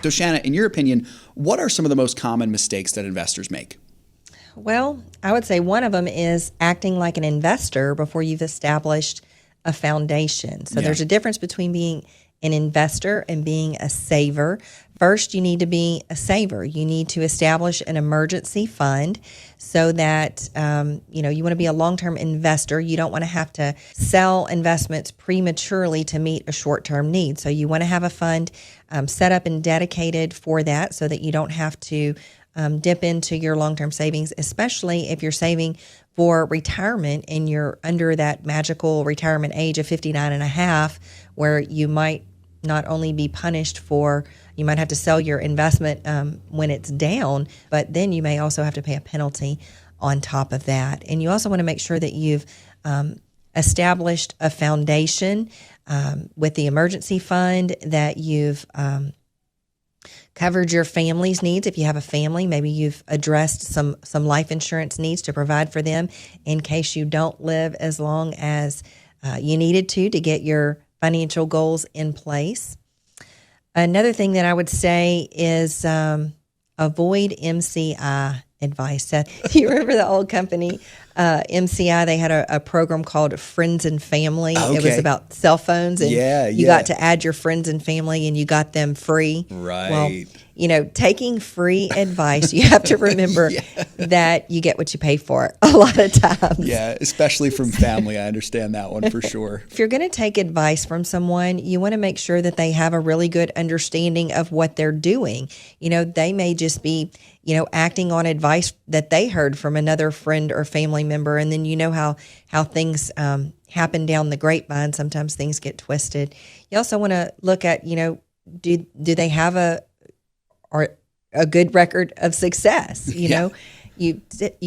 So Shanna, in your opinion, what are some of the most common mistakes that investors make? Well, I would say one of them is acting like an investor before you've established a foundation. So there's a difference between being an investor and being a saver. First, you need to be a saver. You need to establish an emergency fund so that, you want to be a long-term investor. You don't want to have to sell investments prematurely to meet a short-term need. So you want to have a fund set up and dedicated for that so that you don't have to dip into your long-term savings, especially if you're saving for retirement and you're under that magical retirement age of 59 and a half, where you might not only be punished for, you might have to sell your investment when it's down, but then you may also have to pay a penalty on top of that. And you also want to make sure that you've established a foundation with the emergency fund, that you've covered your family's needs. If you have a family, maybe you've addressed some life insurance needs to provide for them in case you don't live as long as you needed to get your financial goals in place. Another thing that I would say is avoid MCI advice. You remember the old company, MCI? They had a program called Friends and Family. Okay. It was about cell phones, and you got to add your friends and family, and you got them free. Right. Well, taking free advice, you have to remember that you get what you pay for a lot of times. Yeah, especially from family. I understand that one for sure. If you're going to take advice from someone, you want to make sure that they have a really good understanding of what they're doing. They may just be, acting on advice that they heard from another friend or family member. And then how things happen down the grapevine. Sometimes things get twisted. You also want to look at, do they have a good record of success? You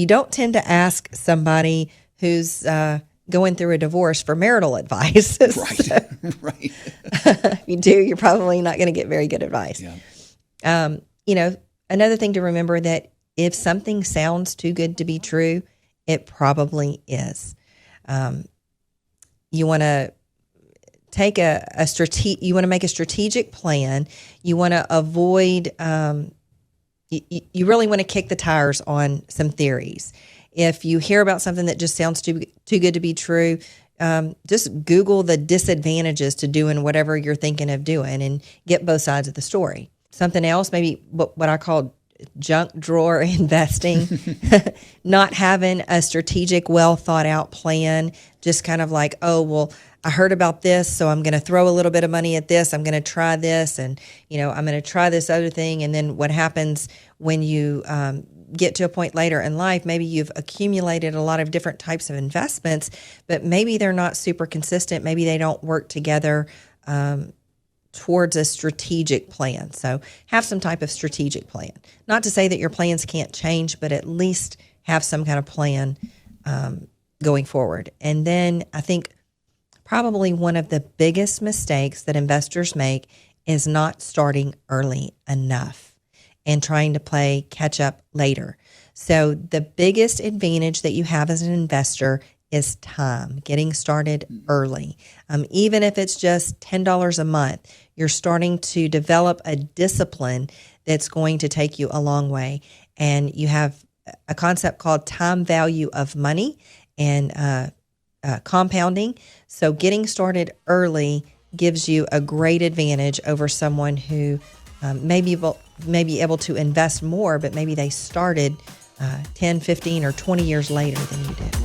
don't tend to ask somebody who's going through a divorce for marital advice. Right. Right. If you do, you're probably not going to get very good advice. Yeah. Another thing to remember, that if something sounds too good to be true, it probably is. You want to take you want to make a strategic plan. You want to avoid, you really want to kick the tires on some theories. If you hear about something that just sounds too good to be true, just Google the disadvantages to doing whatever you're thinking of doing and get both sides of the story. Something else, maybe what I call junk drawer investing, not having a strategic, well thought out plan, just kind of like, oh, well, I heard about this, so I'm going to throw a little bit of money at this. I'm going to try this, and I'm going to try this other thing. And then what happens when you get to a point later in life, maybe you've accumulated a lot of different types of investments, but maybe they're not super consistent. Maybe they don't work together towards a strategic plan. So have some type of strategic plan. Not to say that your plans can't change, but at least have some kind of plan going forward. And then I think probably one of the biggest mistakes that investors make is not starting early enough and trying to play catch up later. So the biggest advantage that you have as an investor is time, getting started early. Even if it's just $10 a month, you're starting to develop a discipline that's going to take you a long way. And you have a concept called time value of money and compounding. So getting started early gives you a great advantage over someone who may be able to invest more, but maybe they started 10, 15, or 20 years later than you did.